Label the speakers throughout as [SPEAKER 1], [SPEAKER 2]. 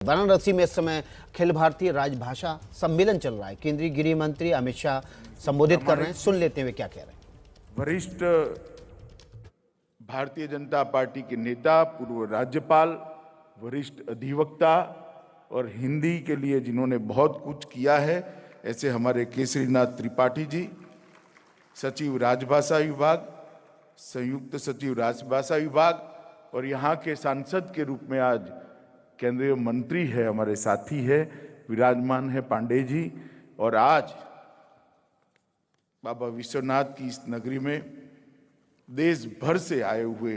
[SPEAKER 1] वाराणसी में इस समय अखिल भारतीय राजभाषा सम्मेलन चल रहा है। केंद्रीय गृह मंत्री अमित शाह संबोधित कर रहे हैं, सुन लेते हैं वे क्या कह रहे हैं।
[SPEAKER 2] वरिष्ठ भारतीय जनता पार्टी के नेता, पूर्व राज्यपाल, वरिष्ठ अधिवक्ता और हिंदी के लिए जिन्होंने बहुत कुछ किया है, ऐसे हमारे केसरीनाथ त्रिपाठी जी, सचिव राजभाषा विभाग, संयुक्त सचिव राजभाषा विभाग, और यहाँ के सांसद के रूप में आज केंद्रीय मंत्री है, हमारे साथी है, विराजमान है पांडे जी। और आज बाबा विश्वनाथ की इस नगरी में देश भर से आए हुए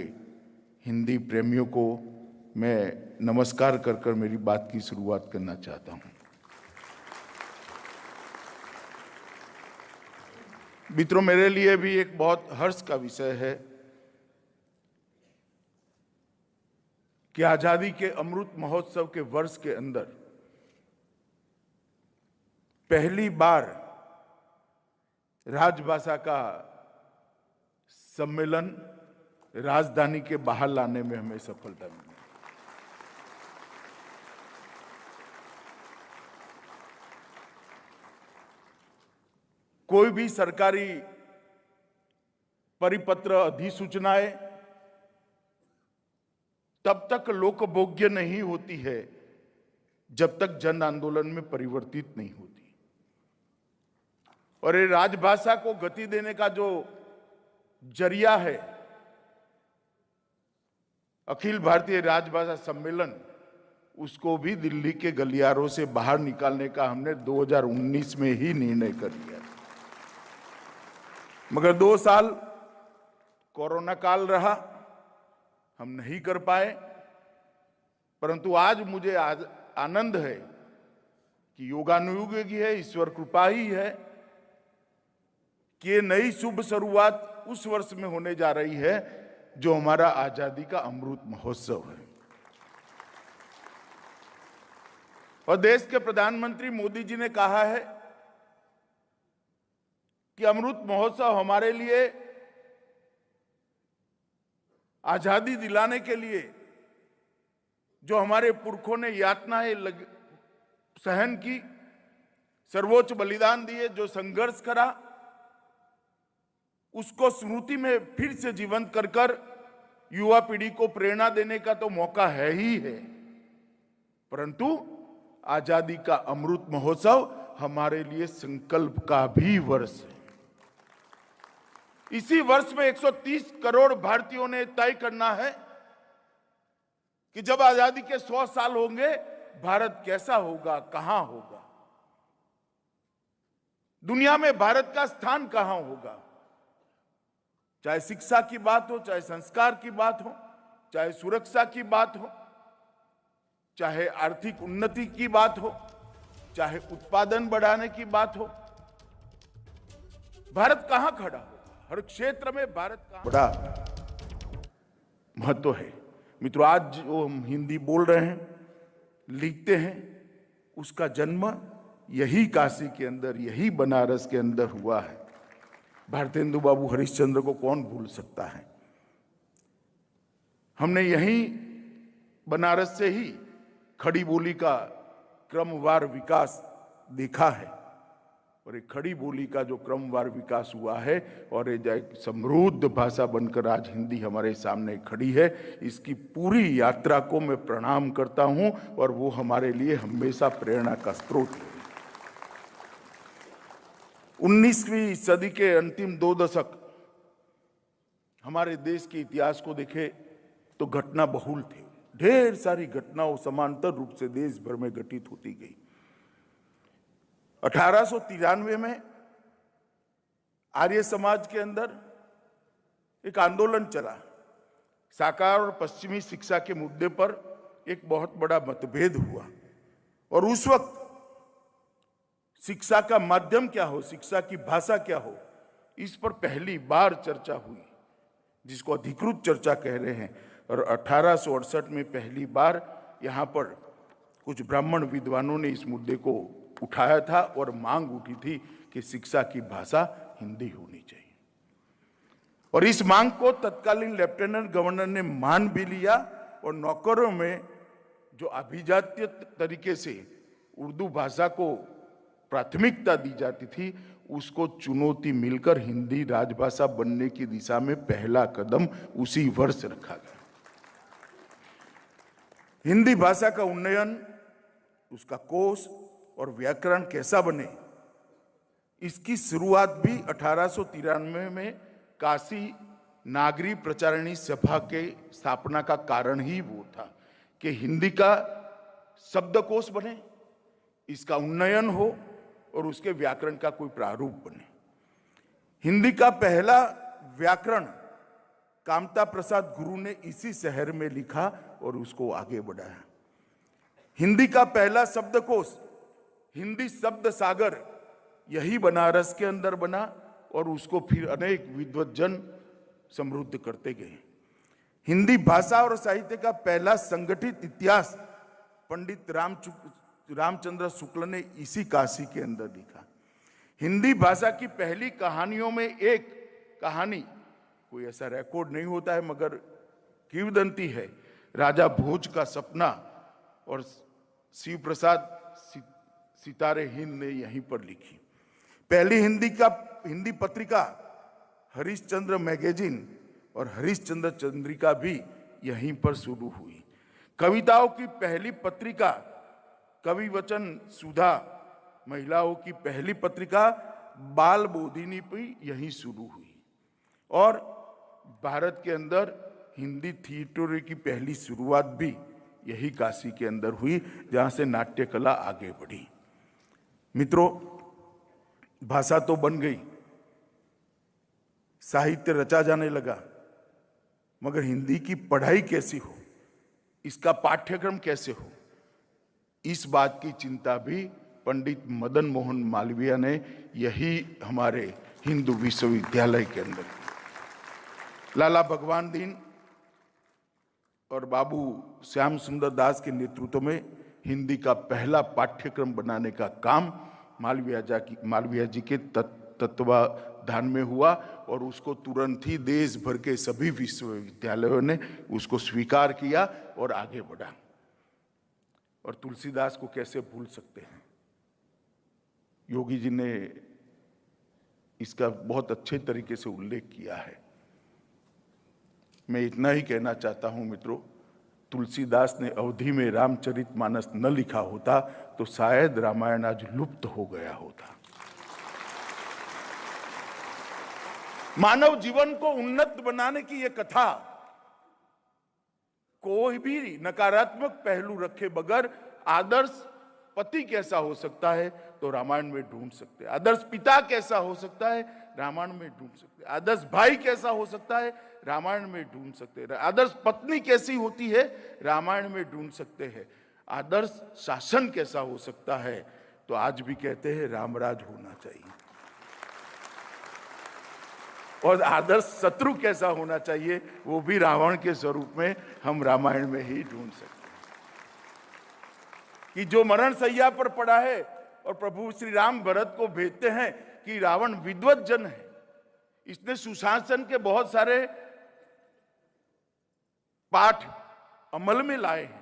[SPEAKER 2] हिंदी प्रेमियों को मैं नमस्कार कर मेरी बात की शुरुआत करना चाहता हूं। मित्रों, मेरे लिए भी एक बहुत हर्ष का विषय है कि आजादी के अमृत महोत्सव के वर्ष के अंदर पहली बार राजभाषा का सम्मेलन राजधानी के बाहर लाने में हमें सफलता मिली। कोई भी सरकारी परिपत्र, अधिसूचनाएं तब तक लोकभोग्य नहीं होती है जब तक जन आंदोलन में परिवर्तित नहीं होती। और ये राजभाषा को गति देने का जो जरिया है, अखिल भारतीय राजभाषा सम्मेलन, उसको भी दिल्ली के गलियारों से बाहर निकालने का हमने 2019 में ही निर्णय कर लिया। मगर 2 साल कोरोना काल रहा, हम नहीं कर पाए। परंतु आज मुझे आनंद है कि योगानुयोगी है, ईश्वर कृपा ही है कि ये नई शुभ शुरुआत उस वर्ष में होने जा रही है जो हमारा आजादी का अमृत महोत्सव है। और देश के प्रधानमंत्री मोदी जी ने कहा है कि अमृत महोत्सव हमारे लिए आजादी दिलाने के लिए जो हमारे पुरखों ने यातनाएं सहन की, सर्वोच्च बलिदान दिए, जो संघर्ष करा, उसको स्मृति में फिर से जीवंत कर युवा पीढ़ी को प्रेरणा देने का तो मौका है ही है। परंतु आजादी का अमृत महोत्सव हमारे लिए संकल्प का भी वर्ष है। इसी वर्ष में 130 करोड़ भारतीयों ने तय करना है कि जब आजादी के 100 साल होंगे, भारत कैसा होगा, कहां होगा, दुनिया में भारत का स्थान कहां होगा। चाहे शिक्षा की बात हो, चाहे संस्कार की बात हो, चाहे सुरक्षा की बात हो, चाहे आर्थिक उन्नति की बात हो, चाहे उत्पादन बढ़ाने की बात हो, भारत कहां खड़ा हो। हर क्षेत्र में भारत का बड़ा महत्व है। मित्रों, आज जो हम हिंदी बोल रहे हैं, लिखते हैं, उसका जन्म यही काशी के अंदर, यही बनारस के अंदर हुआ है। भारतेंदु बाबू हरिश्चंद्र को कौन भूल सकता है। हमने यही बनारस से ही खड़ी बोली का क्रमवार विकास देखा है। और एक खड़ी बोली का जो क्रमवार विकास हुआ है और ये एक समृद्ध भाषा बनकर आज हिंदी हमारे सामने खड़ी है, इसकी पूरी यात्रा को मैं प्रणाम करता हूं और वो हमारे लिए हमेशा प्रेरणा का स्रोत है। 19वीं सदी के अंतिम 2 दशक हमारे देश के इतिहास को देखें तो घटना बहुल थे। ढेर सारी घटनाओं समांतर रूप से देश भर में घटित होती गई। 1893 में आर्य समाज के अंदर एक आंदोलन चला। साकार और पश्चिमी शिक्षा के मुद्दे पर एक बहुत बड़ा मतभेद हुआ और उस वक्त शिक्षा का माध्यम क्या हो, शिक्षा की भाषा क्या हो, इस पर पहली बार चर्चा हुई, जिसको अधिकृत चर्चा कह रहे हैं। और 1868 में पहली बार यहाँ पर कुछ ब्राह्मण विद्वानों ने इस मुद्दे को उठाया था और मांग उठी थी कि शिक्षा की भाषा हिंदी होनी चाहिए। और इस मांग को तत्कालीन लेफ्टिनेंट गवर्नर ने मान भी लिया और नौकरों में जो अभिजात्य तरीके से उर्दू भाषा को प्राथमिकता दी जाती थी, उसको चुनौती मिलकर हिंदी राजभाषा बनने की दिशा में पहला कदम उसी वर्ष रखा गया। हिंदी भाषा का उन्नयन, उसका कोश और व्याकरण कैसा बने, इसकी शुरुआत भी 1893 में काशी नागरी प्रचारिणी सभा के स्थापना का कारण ही वो था कि हिंदी का शब्दकोश बने, इसका उन्नयन हो और उसके व्याकरण का कोई प्रारूप बने। हिंदी का पहला व्याकरण कामता प्रसाद गुरु ने इसी शहर में लिखा और उसको आगे बढ़ाया। हिंदी का पहला शब्दकोश हिंदी शब्द सागर यही बनारस के अंदर बना और उसको फिर अनेक विद्वज्जन समृद्ध करते गए। हिंदी भाषा और साहित्य का पहला संगठित इतिहास पंडित रामचंद्र शुक्ल ने इसी काशी के अंदर लिखा। हिंदी भाषा की पहली कहानियों में एक कहानी, कोई ऐसा रिकॉर्ड नहीं होता है मगर किंवदंती है, राजा भोज का सपना, और शिव प्रसाद सितारे हिंद ने यहीं पर लिखी। पहली हिंदी पत्रिका हरिश्चंद्र मैगजीन और हरिश्चंद्र चंद्रिका भी यहीं पर शुरू हुई। कविताओं की पहली पत्रिका कवि वचन सुधा, महिलाओं की पहली पत्रिका बाल बोधिनी भी यहीं शुरू हुई। और भारत के अंदर हिंदी थिएटर की पहली शुरुआत भी यही काशी के अंदर हुई, जहां से नाट्य कला आगे बढ़ी। मित्रों, भाषा तो बन गई, साहित्य रचा जाने लगा, मगर हिंदी की पढ़ाई कैसी हो, इसका पाठ्यक्रम कैसे हो, इस बात की चिंता भी पंडित मदन मोहन मालवीय ने यही हमारे हिंदू विश्वविद्यालय के अंदर की। लाला भगवान दीन और बाबू श्याम सुंदर दास के नेतृत्व में हिंदी का पहला पाठ्यक्रम बनाने का काम मालवीय जी के तत्वाधान में हुआ और उसको तुरंत ही देश भर के सभी विश्वविद्यालयों ने उसको स्वीकार किया और आगे बढ़ा। और तुलसीदास को कैसे भूल सकते हैं, योगी जी ने इसका बहुत अच्छे तरीके से उल्लेख किया है। मैं इतना ही कहना चाहता हूं मित्रों, तुलसीदास ने अवधि में रामचरितमानस न लिखा होता तो शायद रामायण आज लुप्त हो गया होता। मानव जीवन को उन्नत बनाने की यह कथा कोई भी नकारात्मक पहलू रखे बगैर आदर्श पति कैसा हो सकता है तो रामायण में ढूंढ सकते हैं, आदर्श पिता कैसा हो सकता है रामायण में ढूंढ सकते हैं, आदर्श भाई कैसा हो सकता है रामायण में ढूंढ सकते हैं, आदर्श पत्नी कैसी होती है रामायण में ढूंढ सकते हैं, आदर्श शासन कैसा हो सकता है तो आज भी कहते हैं रामराज होना चाहिए, और आदर्श शत्रु कैसा होना चाहिए वो भी रावण के स्वरूप में हम रामायण में ही ढूंढ सकते हैं। कि जो मरण सैया पर पड़ा है और प्रभु श्री राम भरत को भेजते हैं कि रावण विद्वत जन है, इसने सुशासन के बहुत सारे पाठ अमल में लाए हैं,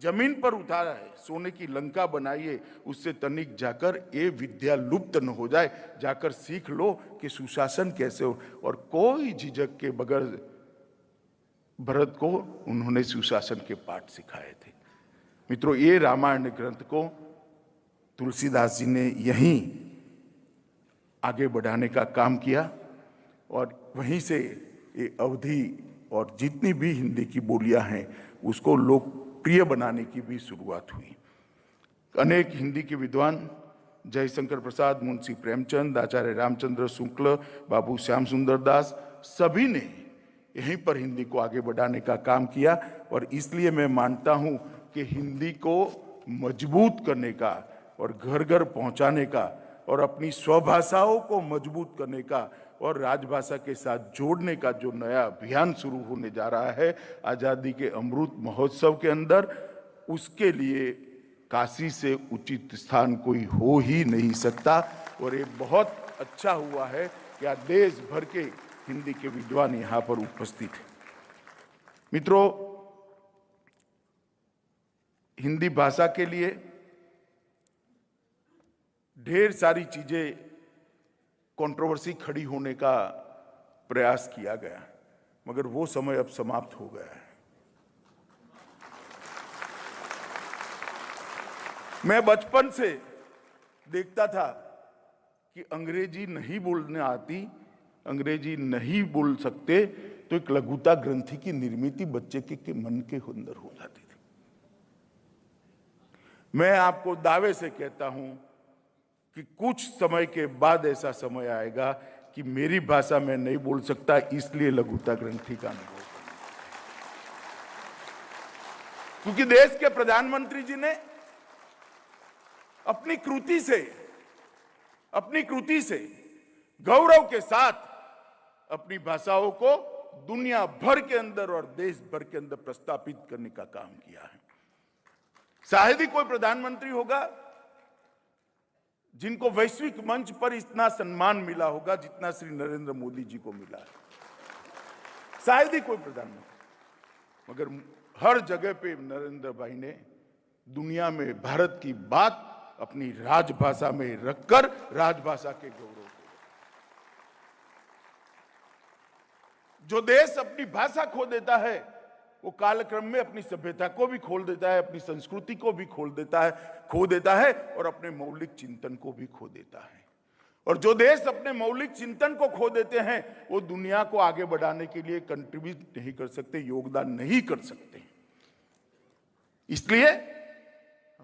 [SPEAKER 2] जमीन पर उतारा है, सोने की लंका बनाइए, उससे तनिक जाकर ये विद्या लुप्त न हो जाए, जाकर सीख लो कि सुशासन कैसे हो। और कोई झिझक के बगैर भरत को उन्होंने सुशासन के पाठ सिखाए थे। मित्रों, ये रामायण ग्रंथ को तुलसीदास जी ने यहीं आगे बढ़ाने का काम किया और वहीं से ये अवधि और जितनी भी हिंदी की बोलियां हैं उसको लोकप्रिय बनाने की भी शुरुआत हुई। अनेक हिंदी के विद्वान जयशंकर प्रसाद, मुंशी प्रेमचंद, आचार्य रामचंद्र शुक्ल, बाबू श्याम सुंदर दास, सभी ने यहीं पर हिंदी को आगे बढ़ाने का काम किया। और इसलिए मैं मानता हूं कि हिंदी को मजबूत करने का और घर घर पहुंचाने का और अपनी स्वभाषाओं को मजबूत करने का और राजभाषा के साथ जोड़ने का जो नया अभियान शुरू होने जा रहा है आज़ादी के अमृत महोत्सव के अंदर, उसके लिए काशी से उचित स्थान कोई हो ही नहीं सकता। और ये बहुत अच्छा हुआ है कि आज देश भर के हिंदी के विद्वान यहाँ पर उपस्थित हैं। मित्रों, हिंदी भाषा के लिए ढेर सारी चीजें कंट्रोवर्सी खड़ी होने का प्रयास किया गया, मगर वो समय अब समाप्त हो गया है। मैं बचपन से देखता था कि अंग्रेजी नहीं बोलने आती, अंग्रेजी नहीं बोल सकते, तो एक लघुता ग्रंथि की निर्मित बच्चे के मन के अंदर हो जाती थी। मैं आपको दावे से कहता हूं कि कुछ समय के बाद ऐसा समय आएगा कि मेरी भाषा में नहीं बोल सकता, इसलिए लघुता ग्रंथि का अनुभव, क्योंकि देश के प्रधानमंत्री जी ने अपनी कृति से गौरव के साथ अपनी भाषाओं को दुनिया भर के अंदर और देश भर के अंदर प्रस्थापित करने का काम किया है। शायद ही कोई प्रधानमंत्री होगा जिनको वैश्विक मंच पर इतना सम्मान मिला होगा जितना श्री नरेंद्र मोदी जी को मिला है। शायद ही कोई प्रधानमंत्री, मगर हर जगह पे नरेंद्र भाई ने दुनिया में भारत की बात अपनी राजभाषा में रखकर राजभाषा के गौरव को, जो देश अपनी भाषा खो देता है वो कालक्रम में अपनी सभ्यता को भी खो देता है, अपनी संस्कृति को भी खो देता है और अपने मौलिक चिंतन को भी खो देता है। और जो देश अपने मौलिक चिंतन को खो देते हैं वो दुनिया को आगे बढ़ाने के लिए कंट्रीब्यूट नहीं कर सकते, योगदान नहीं कर सकते। इसलिए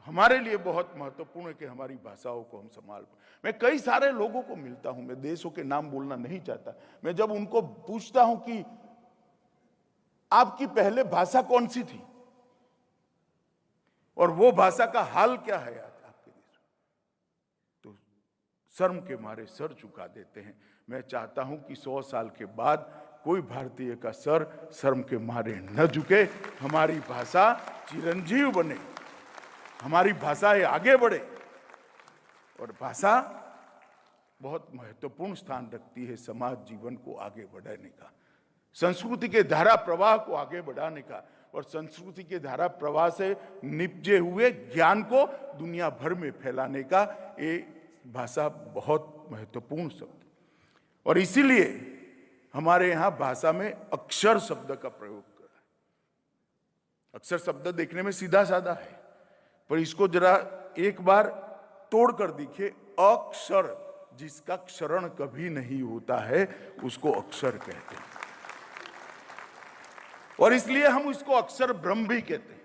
[SPEAKER 2] हमारे लिए बहुत महत्वपूर्ण है कि हमारी भाषाओं को हम संभाल पाए। मैं कई सारे लोगों को मिलता हूं, मैं देशों के नाम बोलना नहीं चाहता, मैं जब उनको पूछता हूं कि आपकी पहले भाषा कौन सी थी और वो भाषा का हाल क्या है आज आपके देश, तो शर्म के मारे सर झुका देते हैं। मैं चाहता हूं कि 100 साल के बाद कोई भारतीय का सर शर्म के मारे न झुके, हमारी भाषा चिरंजीव बने, हमारी भाषाएं आगे बढ़े। और भाषा बहुत महत्वपूर्ण स्थान रखती है समाज जीवन को आगे बढ़ाने का, संस्कृति के धारा प्रवाह को आगे बढ़ाने का, और संस्कृति के धारा प्रवाह से निपजे हुए ज्ञान को दुनिया भर में फैलाने का ये भाषा बहुत महत्वपूर्ण शब्द। और इसीलिए हमारे यहाँ भाषा में अक्षर शब्द का प्रयोग कर रहा है। अक्षर शब्द देखने में सीधा साधा है, पर इसको जरा एक बार तोड़ कर देखिए। अक्षर, जिसका क्षरण कभी नहीं होता है, उसको अक्षर कहते हैं। और इसलिए हम इसको अक्षर ब्रह्म भी कहते हैं।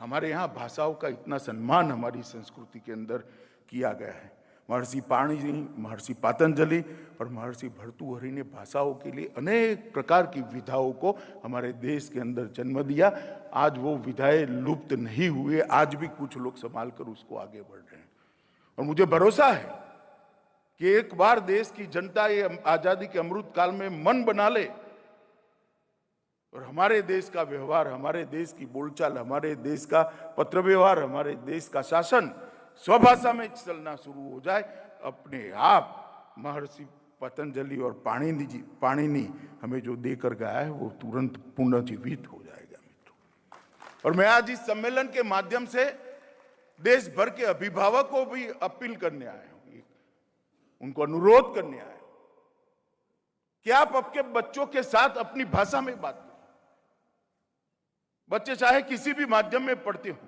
[SPEAKER 2] हमारे यहां भाषाओं का इतना सम्मान हमारी संस्कृति के अंदर किया गया है। महर्षि पाणिनि, महर्षि पातंजलि और महर्षि भर्तृहरि ने भाषाओं के लिए अनेक प्रकार की विधाओं को हमारे देश के अंदर जन्म दिया। आज वो विधाएं लुप्त नहीं हुए, आज भी कुछ लोग संभाल कर उसको आगे बढ़ रहे हैं। और मुझे भरोसा है कि एक बार देश की जनता ये आजादी के अमृत काल में मन बना ले और हमारे देश का व्यवहार, हमारे देश की बोलचाल, हमारे देश का पत्र व्यवहार, हमारे देश का शासन स्वभाषा में चलना शुरू हो जाए, अपने आप महर्षि पतंजलि और पाणिनि हमें जो देकर गया है वो तुरंत पुनर्जीवित हो जाएगा मित्रों। और मैं आज इस सम्मेलन के माध्यम से देश भर के अभिभावकों को भी अपील करने आया हूं, उनको अनुरोध करने आया हूं कि आप आपके बच्चों के साथ अपनी भाषा में बात करें। बच्चे चाहे किसी भी माध्यम में पढ़ते हो,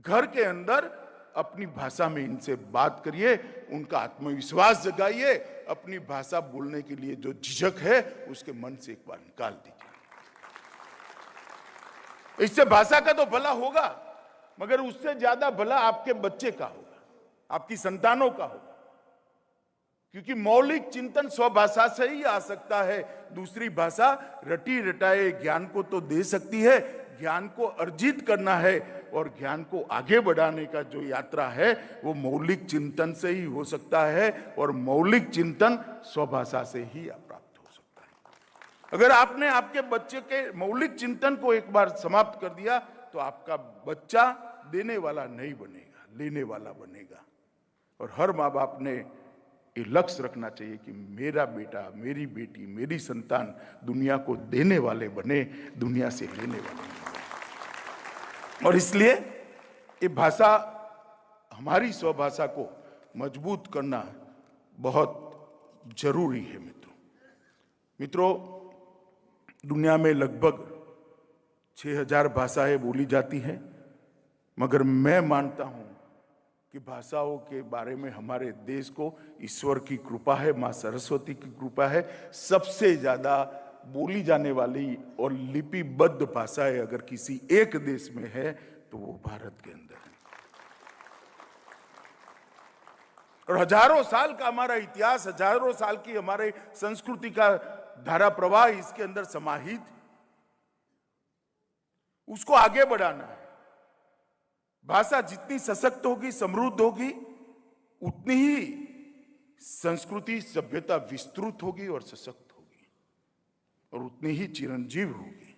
[SPEAKER 2] घर के अंदर अपनी भाषा में इनसे बात करिए, उनका आत्मविश्वास जगाइए, अपनी भाषा बोलने के लिए जो झिझक है उसके मन से एक बार निकाल दीजिए। इससे भाषा का तो भला होगा, मगर उससे ज्यादा भला आपके बच्चे का होगा, आपकी संतानों का होगा। क्योंकि मौलिक चिंतन स्वभाषा से ही आ सकता है। दूसरी भाषा रटी रटाए ज्ञान को तो दे सकती है, ज्ञान को अर्जित करना है और ज्ञान को आगे बढ़ाने का जो यात्रा है वो मौलिक चिंतन से ही हो सकता है, और मौलिक चिंतन स्वभाषा से ही प्राप्त हो सकता है। अगर आपने आपके बच्चे के मौलिक चिंतन को एक बार समाप्त कर दिया तो आपका बच्चा देने वाला नहीं बनेगा, लेने वाला बनेगा। और हर माँ बाप ने ये लक्ष्य रखना चाहिए कि मेरा बेटा, मेरी बेटी, मेरी संतान दुनिया को देने वाले बने, दुनिया से लेने वाले बने। और इसलिए ये भाषा, हमारी स्वभाषा को मजबूत करना बहुत जरूरी है। मित्रों, दुनिया में लगभग 6000 भाषाएं बोली जाती हैं, मगर मैं मानता हूं कि भाषाओं के बारे में हमारे देश को ईश्वर की कृपा है, मां सरस्वती की कृपा है। सबसे ज्यादा बोली जाने वाली और लिपिबद्ध भाषाएं अगर किसी एक देश में है तो वो भारत के अंदर है। और हजारों साल का हमारा इतिहास, हजारों साल की हमारे संस्कृति का धारा प्रवाह इसके अंदर समाहित, उसको आगे बढ़ाना है। भाषा जितनी सशक्त होगी, समृद्ध होगी, उतनी ही संस्कृति सभ्यता विस्तृत होगी और सशक्त होगी और उतनी ही चिरंजीव होगी।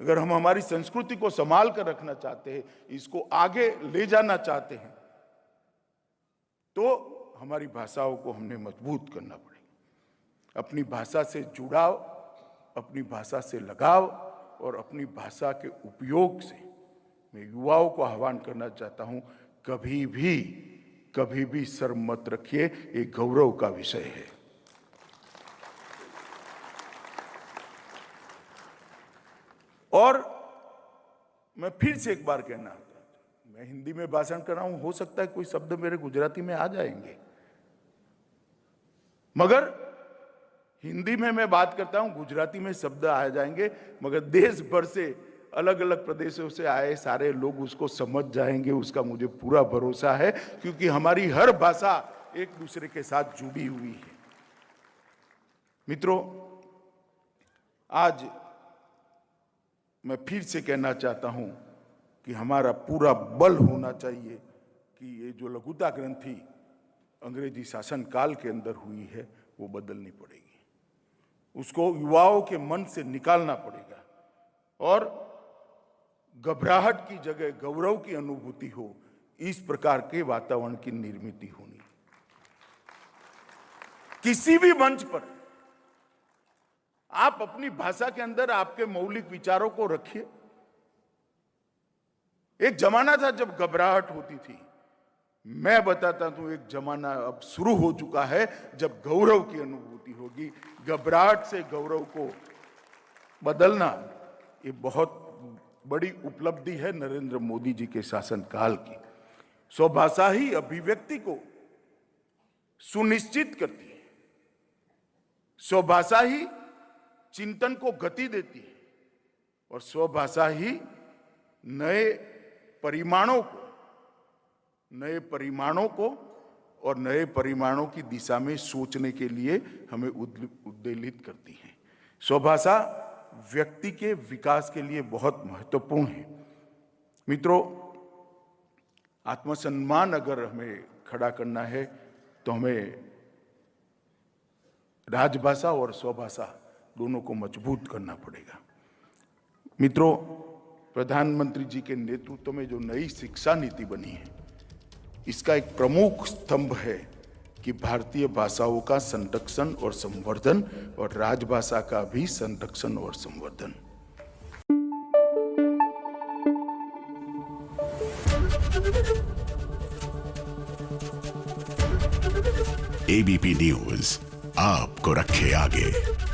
[SPEAKER 2] अगर हम हमारी संस्कृति को संभाल कर रखना चाहते हैं, इसको आगे ले जाना चाहते हैं, तो हमारी भाषाओं को हमने मजबूत करना पड़ेगा। अपनी भाषा से जुड़ाव, अपनी भाषा से लगाव और अपनी भाषा के उपयोग से मैं युवाओं को आह्वान करना चाहता हूं, कभी भी शर्म मत रखिए, ये गौरव का विषय है। और मैं फिर से एक बार कहना, मैं हिंदी में भाषण कर रहा हूं, हो सकता है कोई शब्द मेरे गुजराती में आ जाएंगे, मगर हिंदी में मैं बात करता हूं, गुजराती में शब्द आ जाएंगे, मगर देश भर से अलग अलग प्रदेशों से आए सारे लोग उसको समझ जाएंगे, उसका मुझे पूरा भरोसा है, क्योंकि हमारी हर भाषा एक दूसरे के साथ जुड़ी हुई है। मित्रों, आज मैं फिर से कहना चाहता हूं कि हमारा पूरा बल होना चाहिए कि ये जो लघुता ग्रंथि अंग्रेजी शासन काल के अंदर हुई है वो बदलनी पड़ेगी, उसको युवाओं के मन से निकालना पड़ेगा और घबराहट की जगह गौरव की अनुभूति हो, इस प्रकार के वातावरण की निर्मित होनी। किसी भी मंच पर आप अपनी भाषा के अंदर आपके मौलिक विचारों को रखिए। एक जमाना था जब घबराहट होती थी, मैं बताता हूं एक जमाना अब शुरू हो चुका है जब गौरव की अनुभूति होगी। घबराहट से गौरव को बदलना ये बहुत बड़ी उपलब्धि है नरेंद्र मोदी जी के शासनकाल की। स्वभाषा ही अभिव्यक्ति को सुनिश्चित करती है, स्वभाषा ही चिंतन को गति देती है और स्वभाषा ही नए परिमाणों को और नए परिमाणों की दिशा में सोचने के लिए हमें उद्वेलित करती है। स्वभाषा व्यक्ति के विकास के लिए बहुत महत्वपूर्ण है। मित्रों, आत्मसम्मान अगर हमें खड़ा करना है तो हमें राजभाषा और स्वभाषा दोनों को मजबूत करना पड़ेगा। मित्रों, प्रधानमंत्री जी के नेतृत्व में जो नई शिक्षा नीति बनी है, इसका एक प्रमुख स्तंभ है कि भारतीय भाषाओं का संरक्षण और संवर्धन और राजभाषा का भी संरक्षण और संवर्धन।
[SPEAKER 3] एबीपी न्यूज आपको रखे आगे।